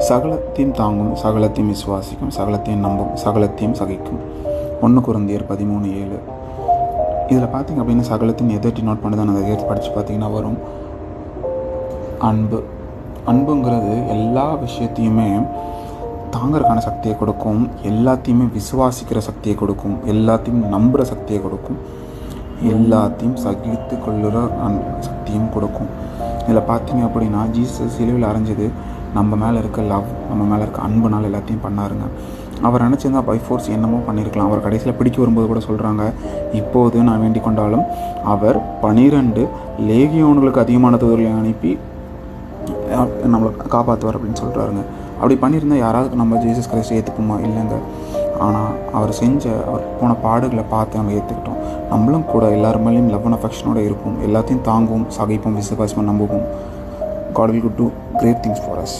சகலத்தையும் தாங்கும், சகலத்தையும் விசுவாசிக்கும், சகலத்தையும் நம்பும், சகலத்தையும் சகிக்கும். 1 கொரிந்தியர் 13:7. இதில் பார்த்திங்க அப்படின்னா சகலத்தையும் எதை டினோட் பண்ணுதான் அதை எடுத்து படித்து பார்த்திங்கன்னா வரும் அன்பு. அன்புங்கிறது எல்லா விஷயத்தையுமே தாங்கிறதுக்கான சக்தியை கொடுக்கும், எல்லாத்தையுமே விசுவாசிக்கிற சக்தியை கொடுக்கும், எல்லாத்தையும் நம்புகிற சக்தியை கொடுக்கும், எல்லாத்தையும் சகித்து கொள்ளுற சக்தியும் கொடுக்கும். இதில் பார்த்திங்க அப்படின்னா ஜீசஸ் சிலுவையில் அரைஞ்சது நம்ம மேலே இருக்க லவ், நம்ம மேலே இருக்க அன்புனால் எல்லாத்தையும் பண்ணாருங்க. அவர் நினச்சிருந்தா பை ஃபோர்ஸ் என்னமோ பண்ணியிருக்கலாம். அவர் கடைசியில் பிடிக்க வரும்போது கூட சொல்கிறாங்க, இப்போது நான் வேண்டிக் கொண்டாலும் அவர் 12 லேகியோன்களுக்கு அதிகமான தூதர்களை அனுப்பி நம்மளை காப்பாற்றுவார் அப்படின்னு சொல்கிறாருங்க. அப்படி பண்ணியிருந்தால் யாராவது நம்ம ஜீசஸ் கிரைஸ்ட் ஏற்றுக்குமா? இல்லைங்க. ஆனால் அவர் போன பாடுகளை பார்த்து நம்ம ஏற்றுக்கிட்டோம். நம்மளும் கூட எல்லார் மேலேயும் லவ் அண்ட் அஃபெக்ஷனோடு இருப்போம், எல்லாத்தையும் தாங்குவோம், சகிப்போம், விசுவாசமாக நம்புவோம். God will do great things for us.